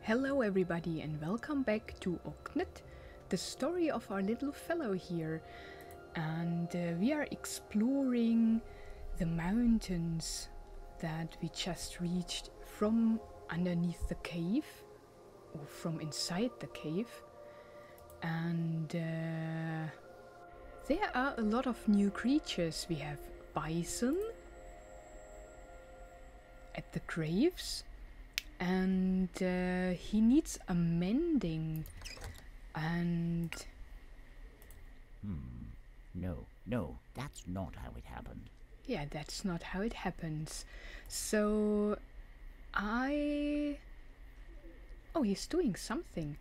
Hello everybody and welcome back to Oknytt, the story of our little fellow here. And we are exploring the mountains that we just reached from underneath the cave, or from inside the cave. And there are a lot of new creatures. We have bison at the graves. And he needs a mending, and... No, that's not how it happened. Yeah, that's not how it happens. So, Oh, he's doing something.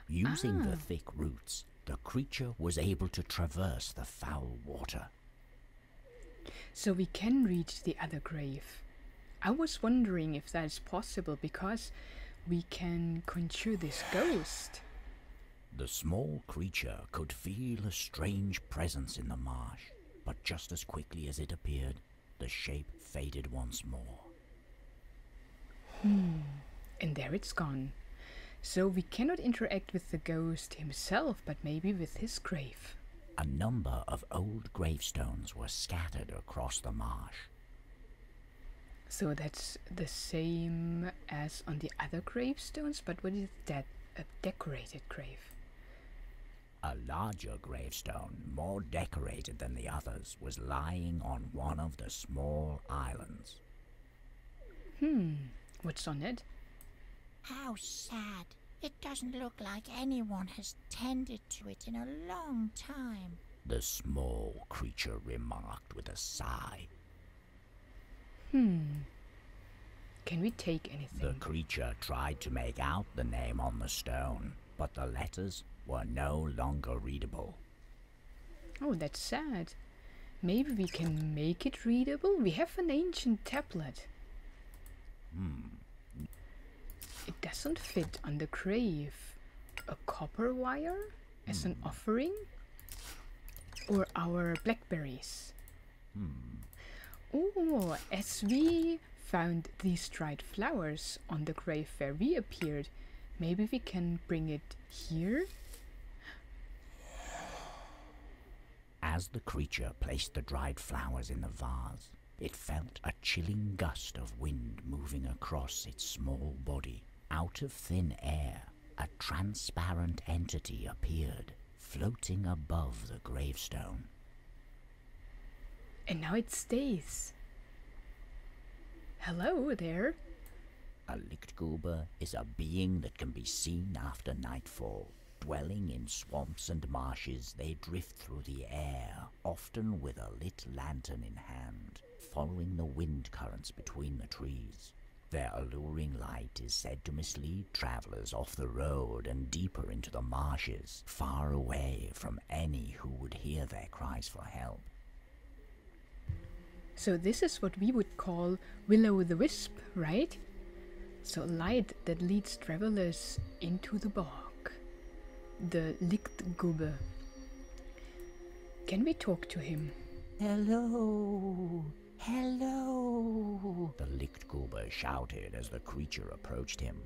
Using the thick roots, the creature was able to traverse the foul water. So we can reach the other grave. I was wondering if that is possible, because we can conjure this ghost. The small creature could feel a strange presence in the marsh, but just as quickly as it appeared, the shape faded once more. And there it's gone. So we cannot interact with the ghost himself, but maybe with his grave. A number of old gravestones were scattered across the marsh. So that's the same as on the other gravestones, but what is that? A decorated grave. A larger gravestone, more decorated than the others, was lying on one of the small islands. What's on it? How sad. It doesn't look like anyone has tended to it in a long time. The small creature remarked with a sigh. Can we take anything? The creature tried to make out the name on the stone, but the letters were no longer readable. Oh, that's sad. Maybe we can make it readable? We have an ancient tablet. It doesn't fit on the grave. A copper wire as an offering? Or our blackberries? Oh, as we found these dried flowers on the grave where we appeared, maybe we can bring it here? As the creature placed the dried flowers in the vase, it felt a chilling gust of wind moving across its small body. Out of thin air, a transparent entity appeared, floating above the gravestone. And now it stays. Hello there. A Lichtgruber is a being that can be seen after nightfall. Dwelling in swamps and marshes, they drift through the air, often with a lit lantern in hand, following the wind currents between the trees. Their alluring light is said to mislead travelers off the road and deeper into the marshes, far away from any who would hear their cries for help. So this is what we would call will-o'-the-wisp, right? So light that leads travelers into the bog. The Lichtgruber. Can we talk to him? Hello. Hello. The Lichtgruber shouted as the creature approached him.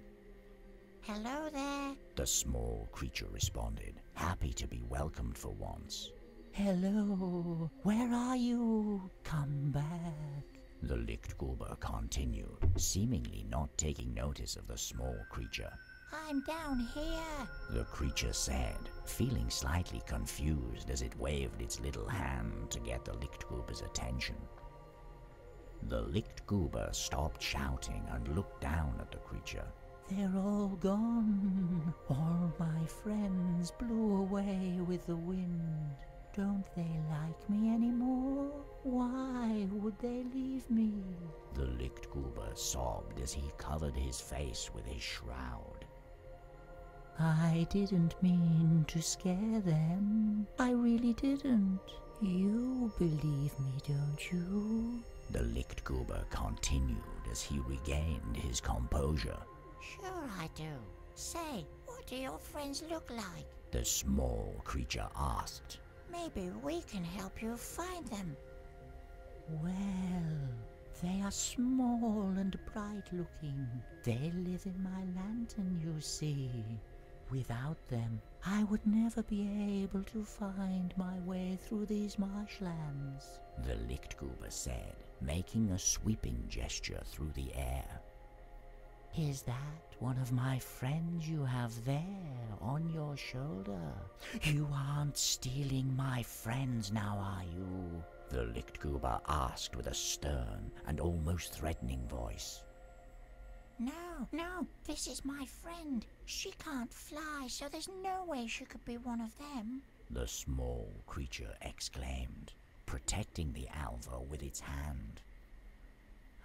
Hello there. The small creature responded, happy to be welcomed for once. Hello. Where are you? Come back. The Lichtgruber continued, seemingly not taking notice of the small creature. I'm down here. The creature said, feeling slightly confused as it waved its little hand to get the Lichtgruber's attention. The Lichtgruber stopped shouting and looked down at the creature. They're all gone. All my friends blew away with the wind. Don't they like me anymore? Why would they leave me? The Lichtgruber sobbed as he covered his face with his shroud. I didn't mean to scare them. I really didn't. You believe me, don't you? The Lichtgruber continued as he regained his composure. Sure I do. Say, what do your friends look like? The small creature asked. Maybe we can help you find them. Well, They are small and bright looking. They live in my lantern, you see. Without them, I would never be able to find my way through these marshlands, the Lichtgruber said, making a sweeping gesture through the air. Is that one of my friends you have there on your shoulder? You aren't stealing my friends now, are you? The Lichtgruber asked with a stern and almost threatening voice. No, this is my friend. She can't fly, so there's no way she could be one of them. The small creature exclaimed, protecting the alva with its hand.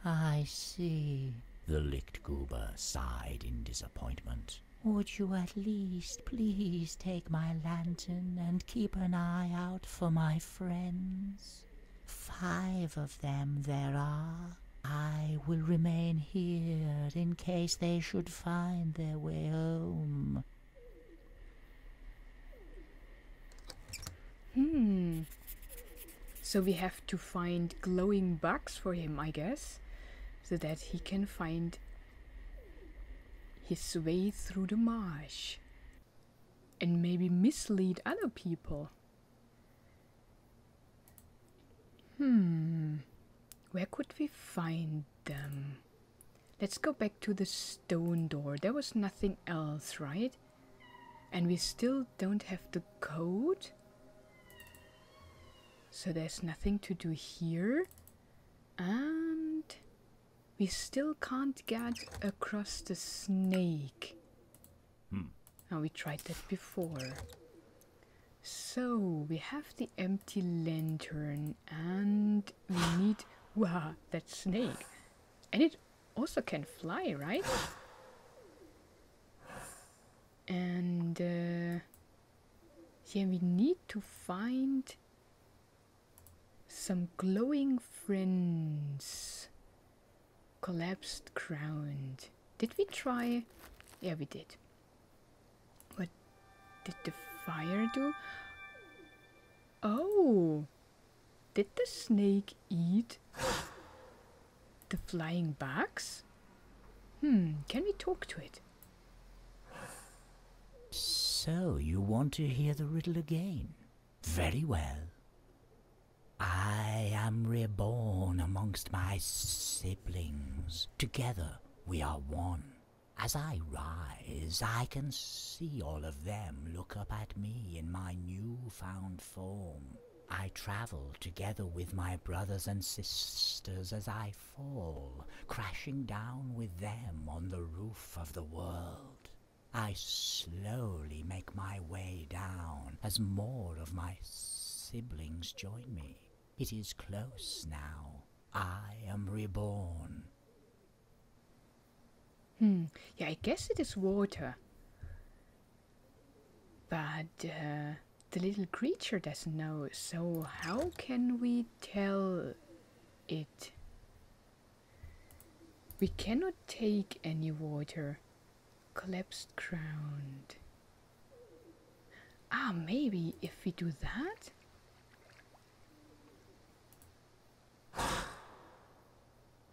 I see. The Lichtgruber sighed in disappointment. Would you at least please take my lantern and keep an eye out for my friends? 5 of them there are. I will remain here in case they should find their way home. So we have to find glowing bugs for him, I guess, so that he can find his way through the marsh and maybe mislead other people. Where could we find them? Let's go back to the stone door. There was nothing else, right? And we still don't have the code. So there's nothing to do here. And we still can't get across the snake. Now we tried that before. So we have the empty lantern and we need... Wow, that snake. And it also can fly, right? And yeah, we need to find some glowing friends. Collapsed ground. Did we try? Yeah, we did. What did the fire do? Oh! Did the snake eat the flying bugs? Can we talk to it? So you want to hear the riddle again? Very well. I am reborn amongst my siblings. Together we are one. As I rise, I can see all of them look up at me in my newfound form. I travel together with my brothers and sisters as I fall, crashing down with them on the roof of the world. I slowly make my way down as more of my siblings join me. It is close now. I am reborn. Yeah, I guess it is water. But the little creature doesn't know, so how can we tell it? We cannot take any water. Collapsed ground. Ah, maybe if we do that?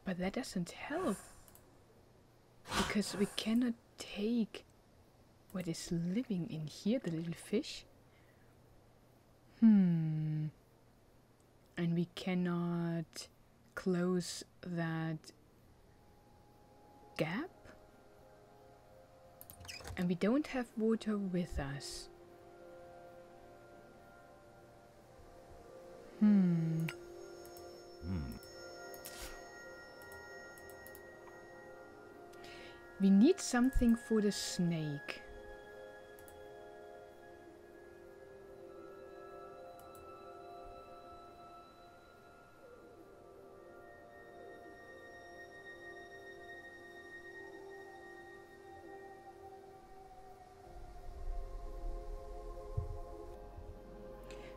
But that doesn't help. Because we cannot take what is living in here, the little fish. And we cannot close that gap. And we don't have water with us. We need something for the snake.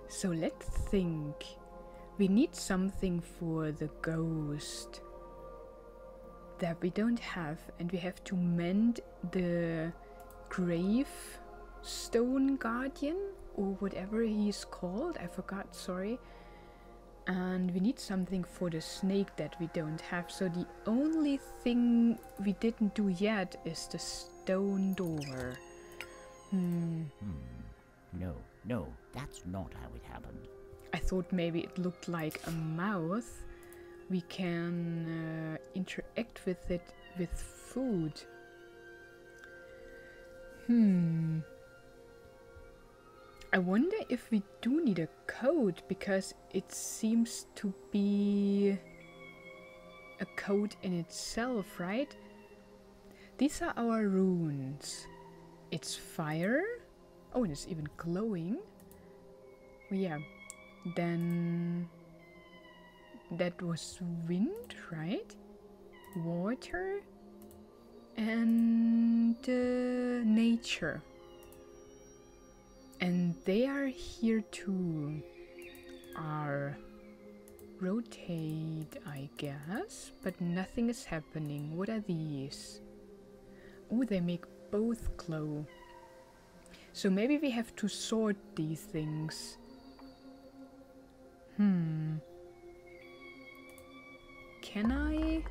So let's think. We need something for the ghost that we don't have, and we have to mend the grave stone guardian or whatever he's called. I forgot, sorry. And we need something for the snake that we don't have. So the only thing we didn't do yet is the stone door. No, that's not how it happened. I thought maybe it looked like a mouth. We can interact with it with food. I wonder if we do need a code, because it seems to be a code in itself, right? These are our runes. It's fire. Oh, and it's even glowing. Oh, yeah. Then that was wind, right? Water and nature. And they are here too. Are rotate, I guess, but nothing is happening. What are these? Oh, they make both glow. So maybe we have to sort these things. Can I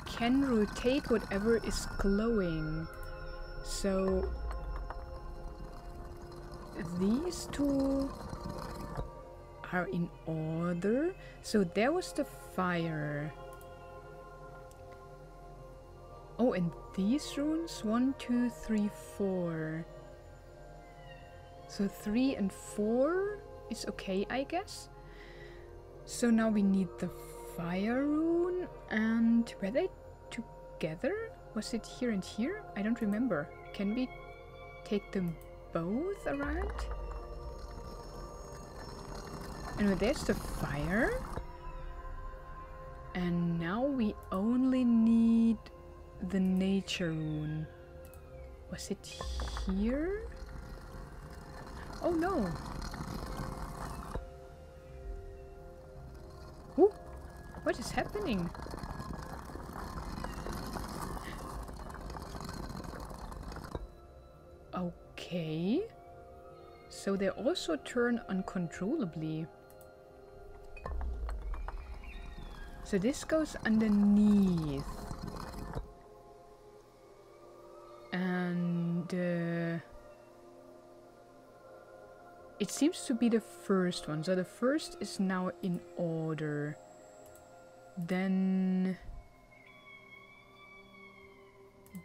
can rotate whatever is glowing. So these two are in order. So there was the fire. Oh, and these runes, 1, 2, 3, 4. So 3 and 4 is okay, I guess. So now we need the fire rune, and were they together? Was it here and here? I don't remember. Can we take them both around? And there's the fire. And now we only need the nature rune. Was it here? Oh no. Ooh, what is happening? Okay. So they also turn uncontrollably. So this goes underneath. And it seems to be the first one. So the first is now in order. Then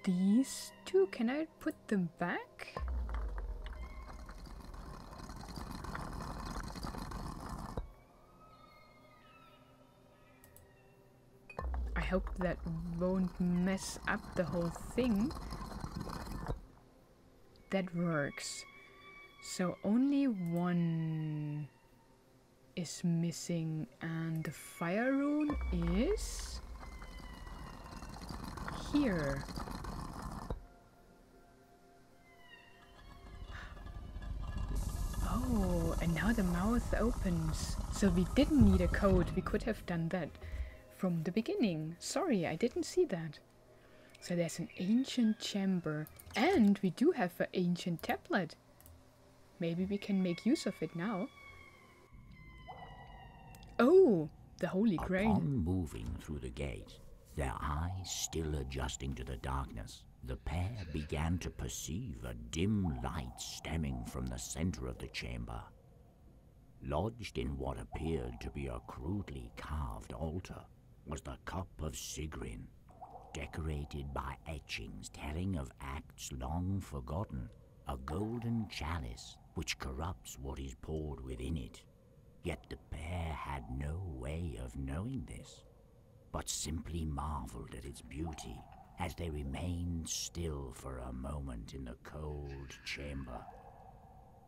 these two, can I put them back? I hope that won't mess up the whole thing. That works. So only one is missing, and the fire rune is here. Oh, and now the mouth opens. So we didn't need a code. We could have done that from the beginning. Sorry, I didn't see that. So there's an ancient chamber, and we do have an ancient tablet. Maybe we can make use of it now. Oh, the Holy Grail. Upon moving through the gate, their eyes still adjusting to the darkness, the pair began to perceive a dim light stemming from the center of the chamber. Lodged in what appeared to be a crudely carved altar was the cup of Sigrin, decorated by etchings telling of acts long forgotten, a golden chalice which corrupts what is poured within it. Yet the pair had no way of knowing this, but simply marveled at its beauty as they remained still for a moment in the cold chamber.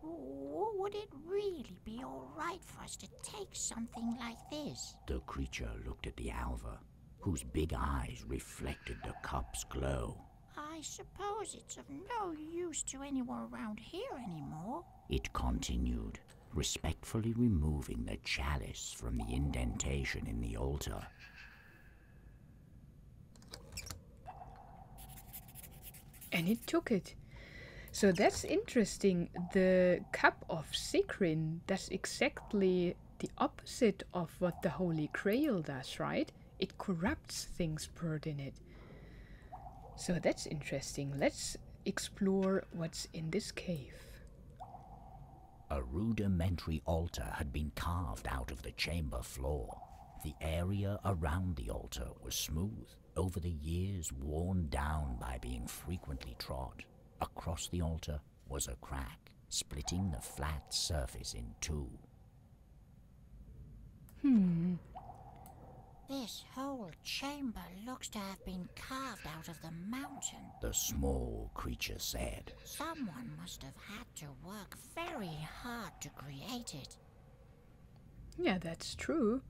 Would it really be all right for us to take something like this? The creature looked at the alva, whose big eyes reflected the cup's glow. I suppose it's of no use to anyone around here anymore. It continued, respectfully removing the chalice from the indentation in the altar. And it took it. So that's interesting. The cup of Sigrin, that's exactly the opposite of what the Holy Grail does, right? It corrupts things poured in it. So that's interesting. Let's explore what's in this cave. A rudimentary altar had been carved out of the chamber floor. The area around the altar was smooth, over the years worn down by being frequently trod. Across the altar was a crack, splitting the flat surface in two. This whole chamber looks to have been carved out of the mountain. The small creature said. Someone must have had to work very hard to create it. Yeah, that's true.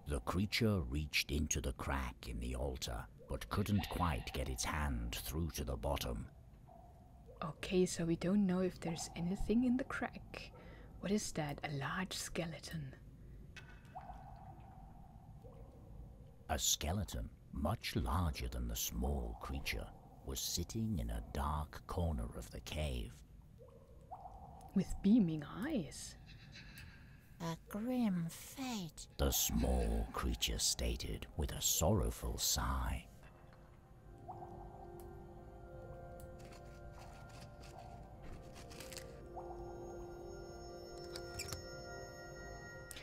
The creature reached into the crack in the altar, but couldn't quite get its hand through to the bottom. Okay, so we don't know if there's anything in the crack. What is that? A large skeleton. A skeleton, much larger than the small creature, was sitting in a dark corner of the cave. With beaming eyes. A grim fate. The small creature stated with a sorrowful sigh.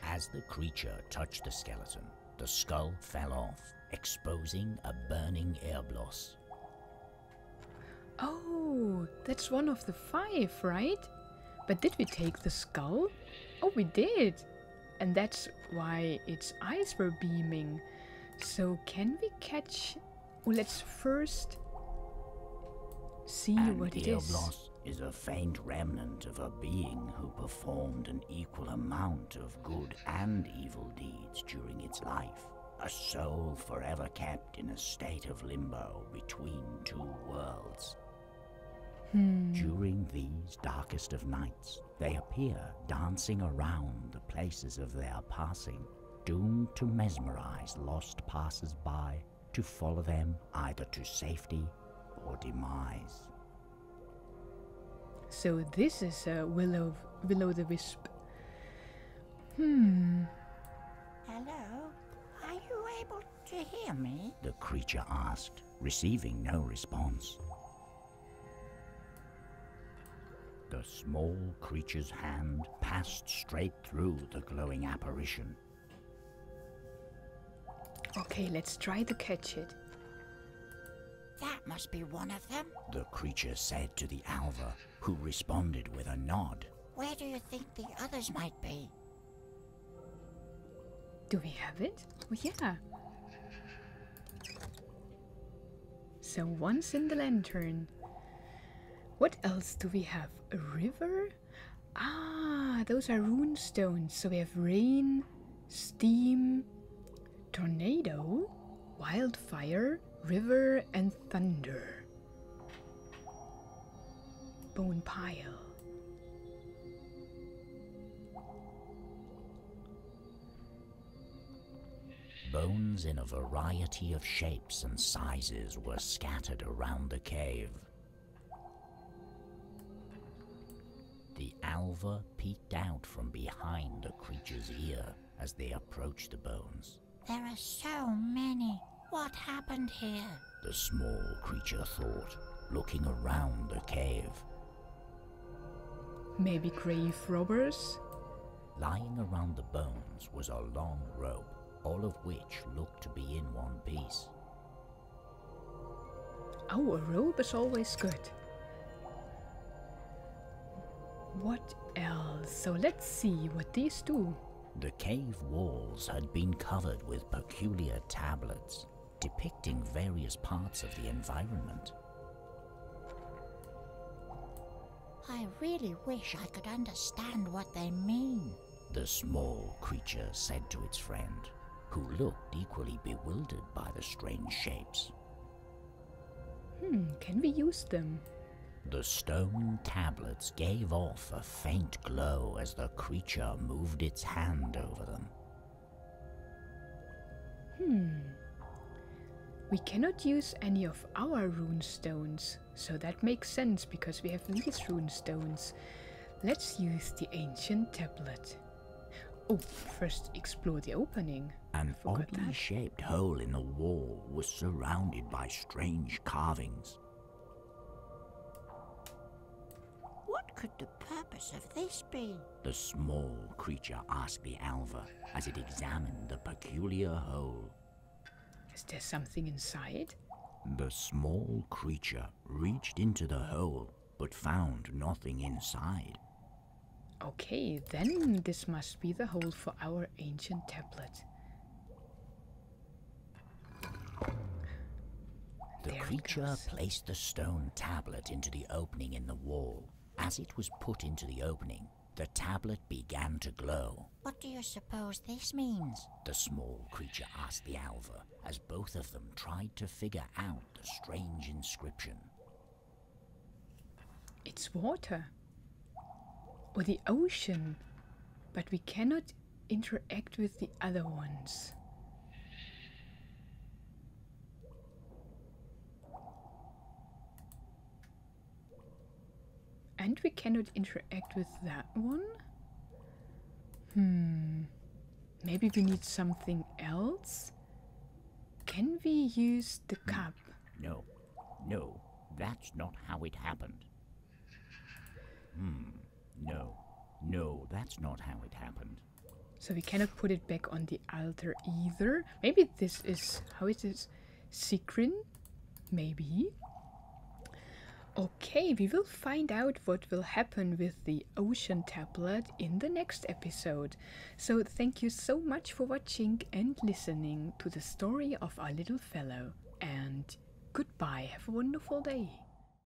As the creature touched the skeleton, the skull fell off, exposing a burning airbloss. Oh, that's one of the 5, right? But did we take the skull? Oh, we did. And that's why its eyes were beaming. So can we catch... Oh, let's first see what it is. An airbloss is a faint remnant of a being who performed an equal amount of good and evil deeds during its life. A soul forever kept in a state of limbo between two worlds. During these darkest of nights, they appear dancing around the places of their passing, doomed to mesmerize lost passers-by, to follow them either to safety or demise. So this is a will-o'-the-wisp. Hello? Are you able to hear me? The creature asked, receiving no response. The small creature's hand passed straight through the glowing apparition. Okay, let's try to catch it. That must be one of them. The creature said to the alva, who responded with a nod. Where do you think the others might be? Do we have it? Oh, yeah. So one's in the lantern. What else do we have? A river? Ah, those are rune stones. So we have rain, steam, tornado, wildfire, river, and thunder. Bone pile. Bones in a variety of shapes and sizes were scattered around the cave. The alva peeked out from behind the creature's ear as they approached the bones. There are so many. What happened here? The small creature thought, looking around the cave. Maybe grave robbers? Lying around the bones was a long rope, all of which looked to be in one piece. Oh, a rope is always good. What else? So let's see what these do. The cave walls had been covered with peculiar tablets, depicting various parts of the environment. I really wish I could understand what they mean. The small creature said to its friend, who looked equally bewildered by the strange shapes. Can we use them? The stone tablets gave off a faint glow as the creature moved its hand over them. We cannot use any of our rune stones, so that makes sense because we have these rune stones. Let's use the ancient tablet. Oh, first explore the opening. An Forgot oddly that. shaped hole in the wall was surrounded by strange carvings. What could the purpose of this be? The small creature asked the alva as it examined the peculiar hole. Is there something inside? The small creature reached into the hole but found nothing inside. Okay, then this must be the hole for our ancient tablet. The There it creature goes. placed the stone tablet into the opening in the wall. As it was put into the opening, the tablet began to glow. What do you suppose this means? The small creature asked the alva as both of them tried to figure out the strange inscription. It's water. Or the ocean. But we cannot interact with the other ones. And we cannot interact with that one? Maybe we need something else? Can we use the cup? No, that's not how it happened. No, that's not how it happened. So we cannot put it back on the altar either. Maybe this is how it is. Sikrin? Maybe. Okay, we will find out what will happen with the ocean tablet in the next episode. So thank you so much for watching and listening to the story of our little fellow. And goodbye. Have a wonderful day.